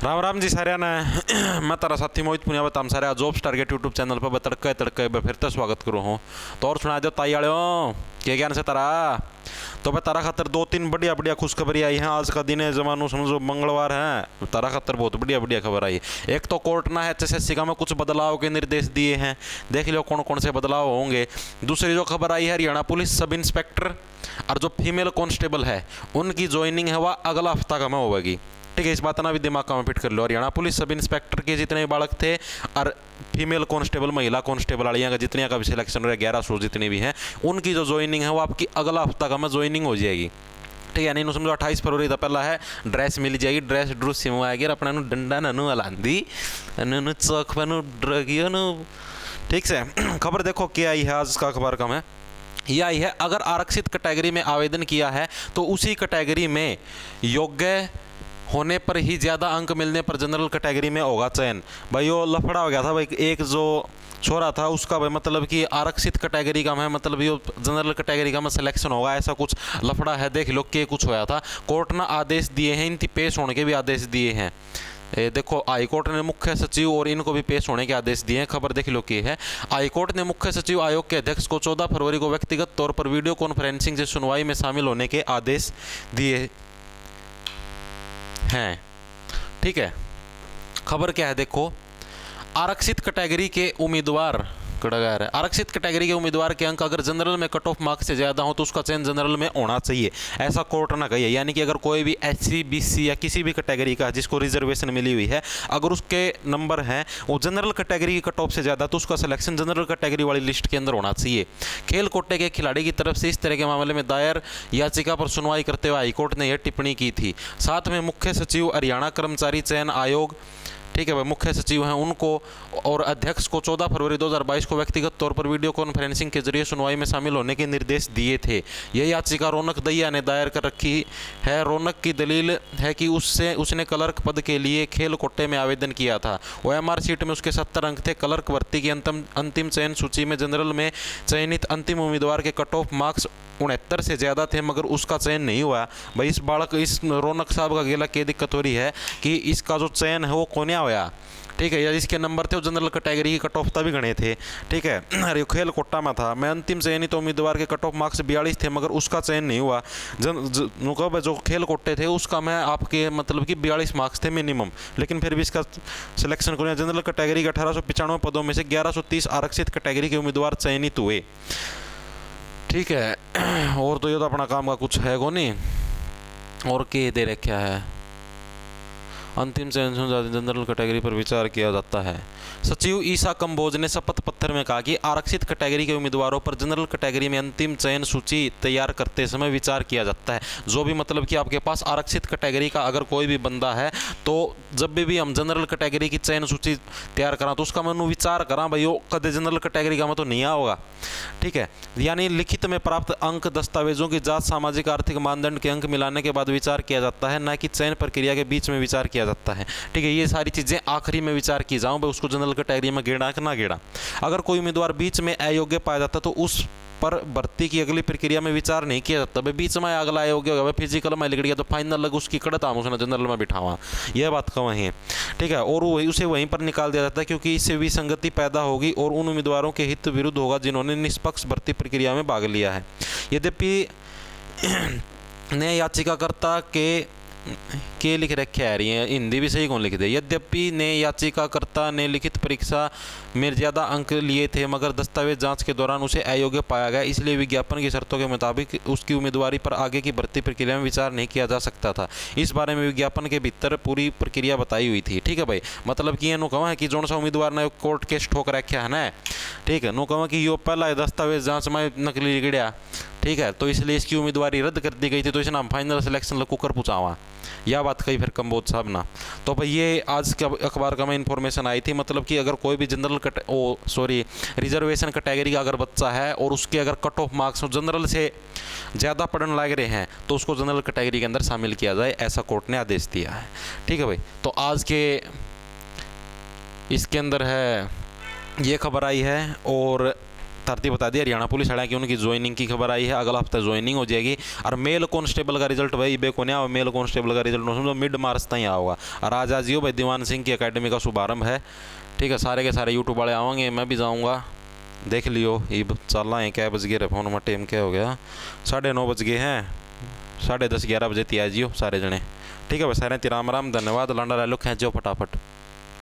राम राम जी सारे ने मैं तारा साथी मोहित पुनिया बताम सारे जॉब टारगेट यूट्यूब चैनल पर तड़के तड़के फिर तो स्वागत करूँ हूँ। तो और सुना दो ताई आड़ो क्या ज्ञान से तारा तो मैं तारा खातर दो तीन बढ़िया बढ़िया खुशखबरी आई है। आज का दिन है जमानो समझो मंगलवार है, तारा खातर बहुत बढ़िया बढ़िया खबर आई। एक तो कोर्ट ना HSSC का में कुछ बदलाव के निर्देश दिए हैं, देख लो कौन कौन से बदलाव होंगे। दूसरी जो खबर आई है हरियाणा पुलिस सब इंस्पेक्टर और जो फीमेल कांस्टेबल है उनकी ज्वाइनिंग है वह अगला हफ्ता का में होगी। ठीक है, इस बात ना भी दिमाग का में फिट कर लो। हरियाणा पुलिस सब इंस्पेक्टर के जितने बालक थे और फीमेल कांस्टेबल महिला कांस्टेबल वालियाँ का जितने का भी सिलेक्शन हो रहा है 1100 जितने भी हैं उनकी जो ज्वाइनिंग है वो आपकी अगला हफ्ता का में ज्वाइनिंग हो जाएगी। ठीक है, नहीं समझो 28 फरवरी तो पहला है ड्रेस मिल जाएगी, ड्रेस ड्रूस सिमवाएगी अपना डंडा ननू हलांदी ननू चौक पर ड्रगियो नु। ठीक से खबर देखो क्या आई है आज का अखबार का में यह आई है। अगर आरक्षित कैटेगरी में आवेदन किया है तो उसी कैटेगरी में योग्य होने पर ही ज़्यादा अंक मिलने पर जनरल कैटेगरी में होगा चयन। भाई वो लफड़ा हो गया था भाई, एक जो छोरा था उसका भाई मतलब कि आरक्षित कैटेगरी का मैं मतलब ये जनरल कैटेगरी का में सिलेक्शन होगा, ऐसा कुछ लफड़ा है। देख लो के कुछ होया था। कोर्ट ने आदेश दिए हैं, इनकी पेश होने के भी आदेश दिए हैं। देखो हाईकोर्ट ने मुख्य सचिव और इनको भी पेश होने के आदेश दिए हैं। खबर देख लो की है। हाईकोर्ट ने मुख्य सचिव आयोग के अध्यक्ष को 14 फरवरी को व्यक्तिगत तौर पर वीडियो कॉन्फ्रेंसिंग से सुनवाई में शामिल होने के आदेश दिए हैं। ठीक है, खबर क्या है देखो। आरक्षित कैटेगरी के उम्मीदवार आरक्षित कैटेगरी के उम्मीदवार के अंक अगर जनरल में कट ऑफ मार्क्स से ज़्यादा हो तो उसका चयन जनरल में होना चाहिए, ऐसा कोर्ट ने कही है। यानी कि अगर कोई भी SC BC या किसी भी कैटेगरी का जिसको रिजर्वेशन मिली हुई है अगर उसके नंबर हैं वो जनरल कैटेगरी की कट ऑफ से ज़्यादा तो उसका सिलेक्शन जनरल कैटेगरी वाली लिस्ट के अंदर होना चाहिए। खेल कोटे के खिलाड़ी की तरफ से इस तरह के मामले में दायर याचिका पर सुनवाई करते हुए हाईकोर्ट ने यह टिप्पणी की थी। साथ में मुख्य सचिव हरियाणा कर्मचारी चयन आयोग, ठीक है भाई, मुख्य सचिव हैं उनको और अध्यक्ष को 14 फरवरी 2022 को व्यक्तिगत तौर पर वीडियो कॉन्फ्रेंसिंग के जरिए सुनवाई में शामिल होने के निर्देश दिए थे। यह याचिका रौनक दहिया ने दायर कर रखी है। रौनक की दलील है कि उसने क्लर्क पद के लिए खेल कोटे में आवेदन किया था। OMR सीट में उसके 70 अंक थे। क्लर्क भर्ती की अंतिम चयन सूची में जनरल में चयनित अंतिम उम्मीदवार के कट ऑफ मार्क्स 69 से ज़्यादा थे मगर उसका चयन नहीं हुआ। भाई इस रौनक साहब का गेला क्या दिक्कत हो रही है कि इसका जो चयन है वो कोन्या होया। ठीक है, या जिसके नंबर थे वो जनरल कैटेगरी की कट ऑफ तभी गणे थे। ठीक है, अरे खेल कोटा में था। मैं अंतिम चयनित तो उम्मीदवार के कट ऑफ मार्क्स 42 थे मगर उसका चयन नहीं हुआ। जो खेल कोटे थे उसका मैं आपके मतलब कि 42 मार्क्स थे मिनिमम, लेकिन फिर भी इसका सिलेक्शन को जनरल कैटेगरी के 1895 पदों में से 1130 आरक्षित कैटेगरी के उम्मीदवार चयनित हुए। ठीक है, और तो ये तो अपना काम का कुछ है को नहीं। और के दे रखा है अंतिम चयन जनरल कैटेगरी पर विचार किया जाता है। सचिव ईसा कंबोज ने शपथ पत्र में कहा कि आरक्षित कैटेगरी के उम्मीदवारों पर जनरल कैटेगरी में अंतिम चयन सूची तैयार करते समय विचार किया जाता है। जो भी मतलब कि आपके पास आरक्षित कैटेगरी का अगर कोई भी बंदा है तो जब भी हम जनरल कैटेगरी की चयन सूची तैयार करा तो उसका मैं विचार करा भाई वो कदे जनरल कैटेगरी का मैं तो नहीं होगा। ठीक है, यानी लिखित में प्राप्त अंक दस्तावेजों की जांच सामाजिक आर्थिक मानदंड के अंक मिलाने के बाद विचार किया जाता है, न कि चयन प्रक्रिया के बीच में विचार किया जाता है। ठीक है, ये सारी चीज़ें आखिरी में विचार की जाऊँ भाई उसको जनरल कैटेगरी में गेड़ा कि ना गेड़ा। अगर कोई उम्मीदवार बीच में अयोग्य पाया जाता तो उस पर भर्ती की अगली प्रक्रिया में विचार नहीं किया जाता। भाई बीच में अगला अयोग्य होगा, फिजिकल में लिख गया तो फाइनल लग उसकी कड़ता हम उसने जनरल में बिठावा, यह बात का वहीं है। ठीक है, और वही उसे वहीं पर निकाल दिया जाता है क्योंकि इससे विसंगति पैदा होगी और उन उम्मीदवारों के हित विरुद्ध होगा जिन्होंने निष्पक्ष भर्ती प्रक्रिया में भाग लिया है। यद्यपि न्याय याचिकाकर्ता के लिख रखे आ रही है, हिंदी भी सही कौन लिख दे। यद्यपि ने याचिकाकर्ता ने लिखित परीक्षा में ज़्यादा अंक लिए थे मगर दस्तावेज जांच के दौरान उसे अयोग्य पाया गया, इसलिए विज्ञापन की शर्तों के मुताबिक उसकी उम्मीदवारी पर आगे की भर्ती प्रक्रिया में विचार नहीं किया जा सकता था। इस बारे में विज्ञापन के भीतर पूरी प्रक्रिया बताई हुई थी। ठीक है भाई, मतलब कि ये नु कहा है कि जो सा उम्मीदवार ने कोर्ट केस ठोक रखा है ना, ठीक है, नु कहा कि यो पहला दस्तावेज जाँच में नकली गिड़िया। ठीक है, तो इसलिए इसकी उम्मीदवारी रद्द कर दी गई थी तो इसने हम फाइनल सिलेक्शन कुकर पूछावा, यह बात कही फिर कंबोज साहब ना। तो भाई ये आज के अखबार का में इन्फॉर्मेशन आई थी, मतलब कि अगर कोई भी रिजर्वेशन कैटेगरी का अगर बच्चा है और उसके अगर कट ऑफ मार्क्स जनरल से ज़्यादा पढ़ने लग रहे हैं तो उसको जनरल कैटेगरी के अंदर शामिल किया जाए, ऐसा कोर्ट ने आदेश दिया है। ठीक है भाई, तो आज के इसके अंदर है ये खबर आई है। और धरती बता दी हरियाणा पुलिस वाला की उनकी ज्वाइनिंग की खबर आई है, अगला हफ्ता ज्वाइनिंग हो जाएगी। और मेल कांस्टेबल का रिजल्ट भाई बेको नहीं आओ, मेल कांस्टेबल का रिजल्ट समझो मिड मार्च तक आओगा। और आज जियो भाई दीवान सिंह की अकेडमी का शुभारंभ है, ठीक है। सारे के सारे यूट्यूब वाले आवेंगे, मैं भी जाऊँगा, देख लियो। ईब चलना है, क्या बज गए फोन में, टाइम क्या हो गया, 9:30 बज गए हैं, 10:30 11 बजे आ जियो सारे जने, ठीक है भाई। सारे राम राम, धन्यवाद। लंडा लो खींचो फटाफट।